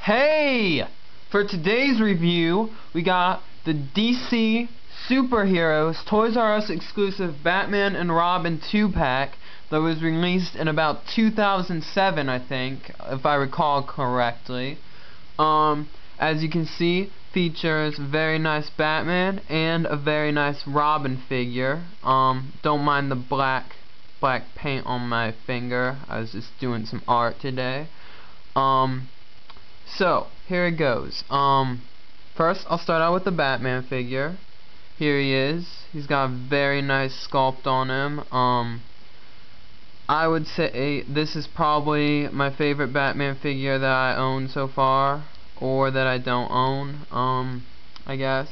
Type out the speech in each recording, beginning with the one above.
Hey! For today's review, we got the DC Superheroes Toys R Us exclusive Batman and Robin 2-pack that was released in about 2007, I think, if I recall correctly. As you can see, features very nice Batman and a very nice Robin figure. Don't mind the black paint on my finger. I was just doing some art today. So, here it goes. First, I'll start out with the Batman figure. Here he is. He's got a very nice sculpt on him. I would say this is probably my favorite Batman figure that I own so far, or that I don't own, I guess.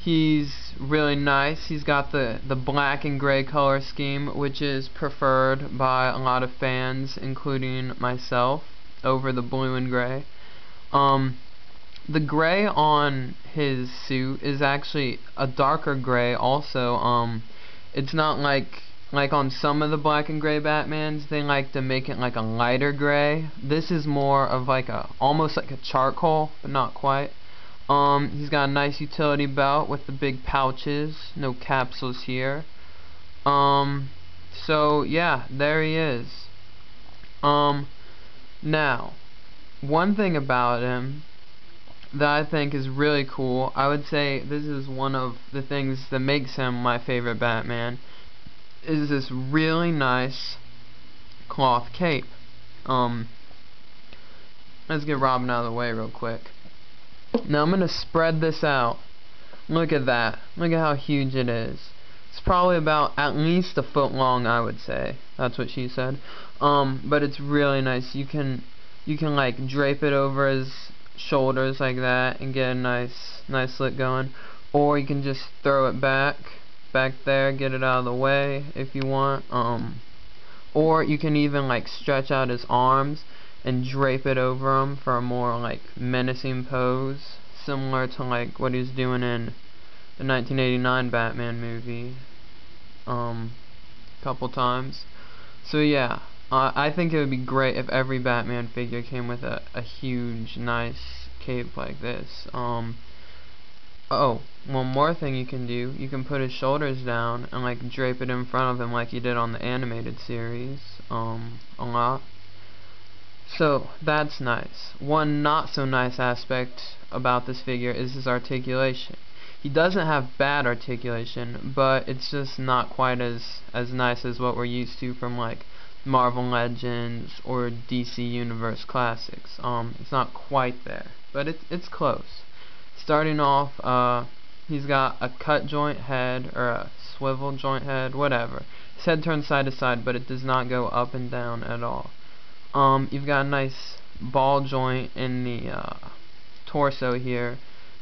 He's really nice. He's got the black and gray color scheme, which is preferred by a lot of fans, including myself, over the blue and gray. The gray on his suit is actually a darker gray also. It's not like on some of the black and gray Batmans, they like to make it like a lighter gray. This is more of like almost like a charcoal, but not quite. He's got a nice utility belt with the big pouches, no capsules here. So yeah, there he is. Now, one thing about him that I think is really cool, I would say this is one of the things that makes him my favorite Batman, is this really nice cloth cape. Let's get Robin out of the way real quick. Now I'm going to spread this out. Look at that. Look at how huge it is. It's probably about at least a foot long, I would say. That's what she said. But it's really nice. You can like drape it over his shoulders like that and get a nice look going. Or you can just throw it back there, get it out of the way if you want. Or you can even like stretch out his arms and drape it over him for a more like menacing pose, similar to like what he's doing in the 1989 Batman movie couple times. So yeah, I think it would be great if every Batman figure came with a huge nice cape like this. Oh, one more thing you can do, you can put his shoulders down and like drape it in front of him like you did on the animated series a lot. So that's nice. One not so nice aspect about this figure is his articulation. He doesn't have bad articulation, but it's just not quite as nice as what we're used to from like Marvel Legends or DC Universe Classics. It's not quite there, but it's close. Starting off, he's got a cut joint head, or a swivel joint head, whatever. His head turns side to side, but it does not go up and down at all. You've got a nice ball joint in the torso here,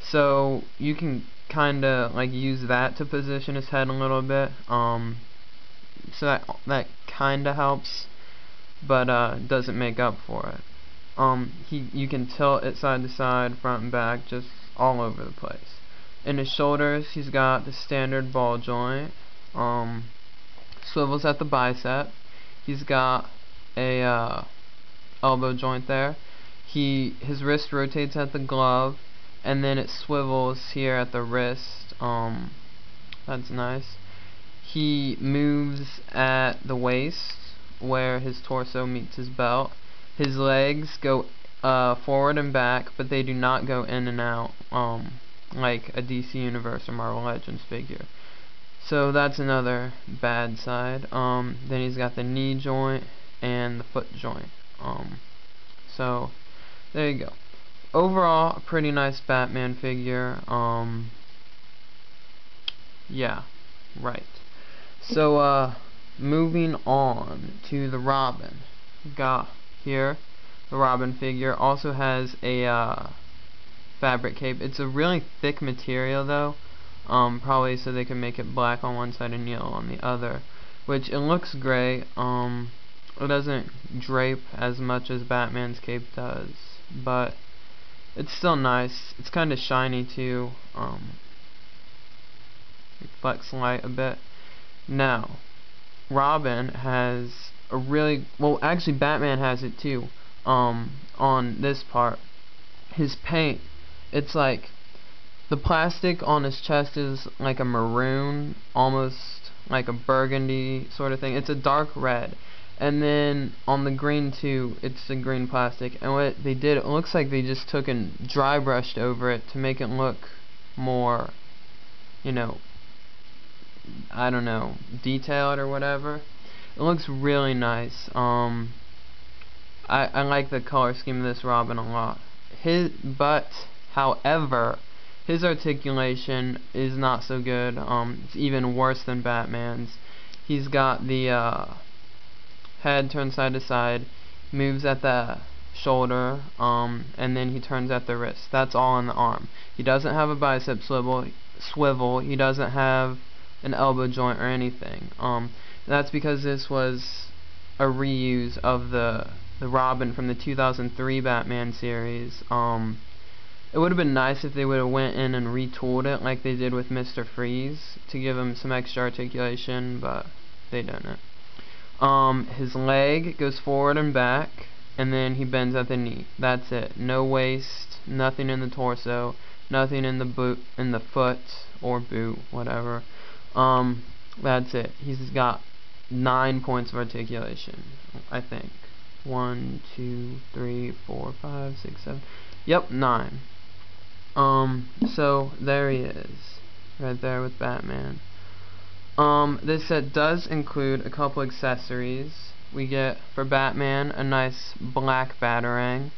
so you can kinda like use that to position his head a little bit. So that kinda helps, but doesn't make up for it. You can tilt it side to side, front and back, just all over the place. In his shoulders, he's got the standard ball joint. Swivels at the bicep. He's got a elbow joint there. His wrist rotates at the glove, and then it swivels here at the wrist. That's nice. He moves at the waist where his torso meets his belt. His legs go forward and back, but they do not go in and out like a DC Universe or Marvel Legends figure. So that's another bad side. Then he's got the knee joint and the foot joint. So there you go. Overall, a pretty nice Batman figure. Yeah, right. So moving on to the Robin. Got here the Robin figure. Also has a fabric cape. It's a really thick material though. Probably so they can make it black on one side and yellow on the other, which it looks great. It doesn't drape as much as Batman's cape does, but it's still nice. It's kind of shiny too. Reflects light a bit. Now, Robin has a really, well, actually Batman has it too. on this part. His paint, it's like the plastic on his chest is like a maroon, almost like a burgundy sort of thing. It's a dark red. And then on the green too, it's a green plastic. And what they did, it looks like they just took and dry brushed over it to make it look more, you know, I don't know, detailed or whatever. It looks really nice. I like the color scheme of this Robin a lot. However, his articulation is not so good. It's even worse than Batman's. He's got the head turned side to side, moves at the shoulder, and then he turns at the wrist. That's all on the arm. He doesn't have a bicep swivel. He doesn't have an elbow joint or anything. That's because this was a reuse of the Robin from the 2003 Batman series. It would have been nice if they would have went in and retooled it like they did with Mr. Freeze to give him some extra articulation, but they didn't. His leg goes forward and back, and then he bends at the knee. That's it. No waist, nothing in the torso, nothing in the foot or boot, whatever. That's it. He's got 9 points of articulation, I think. 1, 2, 3, 4, 5, 6, 7. Yep, 9. So there he is, right there with Batman. This set does include a couple accessories. We get, for Batman, a nice black Batarang.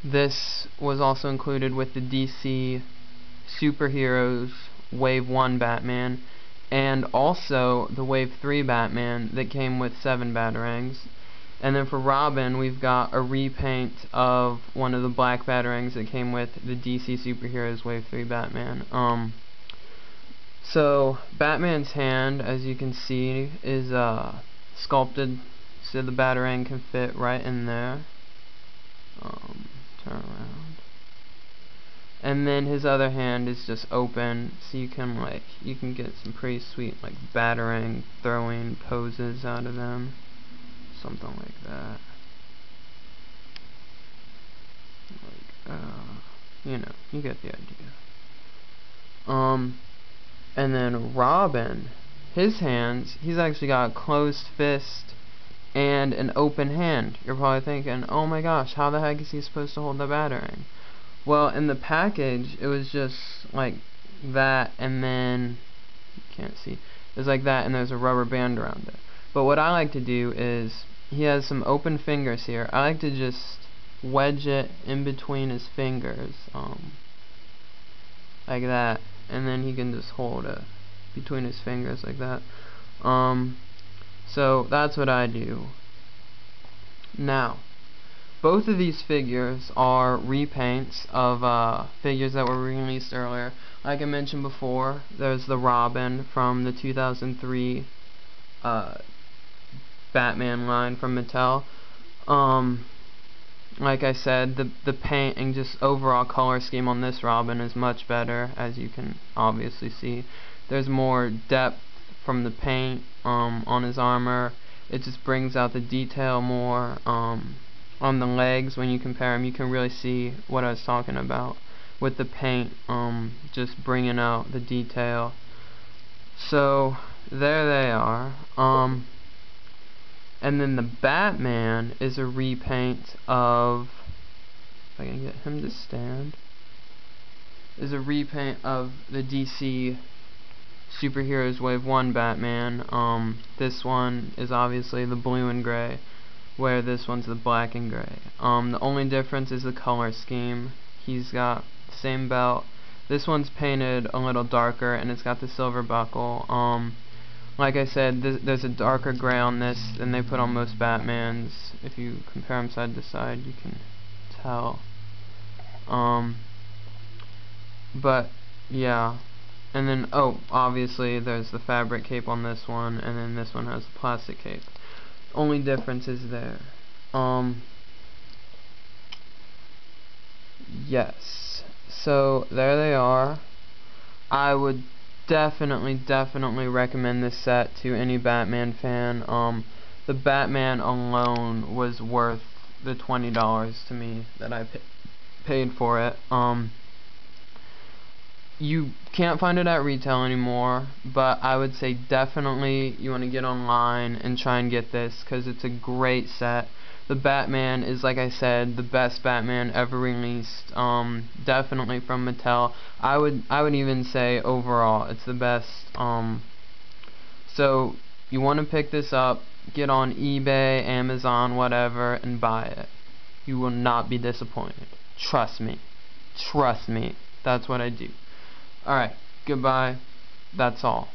This was also included with the DC Superheroes Wave 1 Batman, and also the Wave 3 Batman that came with 7 Batarangs. And then for Robin, we've got a repaint of one of the black Batarangs that came with the DC Superheroes Wave 3 Batman. So Batman's hand, as you can see, is sculpted so the Batarang can fit right in there. Turn around. And then his other hand is just open, so you can get some pretty sweet like Batarang throwing poses out of them. Something like that. You know, you get the idea. And then Robin, his hands, he's actually got a closed fist and an open hand. You're probably thinking, oh my gosh, how the heck is he supposed to hold the Batarang? Well, in the package, it was just like that, and then, you can't see, it was like that, and there's a rubber band around it. But what I like to do is, he has some open fingers here. I like to just wedge it in between his fingers, like that, and then he can just hold it between his fingers like that. So that's what I do. Now, both of these figures are repaints of figures that were released earlier. Like I mentioned before, there's the Robin from the 2003 Batman line from Mattel. Like I said, the paint and just overall color scheme on this Robin is much better, as you can obviously see. There's more depth from the paint on his armor. It just brings out the detail more. On the legs, when you compare them, you can really see what I was talking about with the paint, just bringing out the detail. So there they are. And then the Batman is a repaint of, if I can get him to stand, is a repaint of the DC Superheroes Wave 1 Batman. This one is obviously the blue and gray, where this one's the black and gray. The only difference is the color scheme. He's got the same belt. This one's painted a little darker, and it's got the silver buckle. Like I said, there's a darker gray on this than they put on most Batmans. If you compare them side to side, you can tell. But yeah, and then obviously there's the fabric cape on this one, and then this one has the plastic cape. Only difference is there. Yes. So there they are. I would definitely recommend this set to any Batman fan. The Batman alone was worth the $20 to me that I paid for it. You can't find it at retail anymore, but I would say definitely you want to get online and try and get this, because it's a great set. The Batman is, like I said, the best Batman ever released, definitely from Mattel. I would even say overall it's the best. So you want to pick this up, get on eBay, Amazon, whatever, and buy it. You will not be disappointed. Trust me. Trust me. That's what I do. Alright, goodbye. That's all.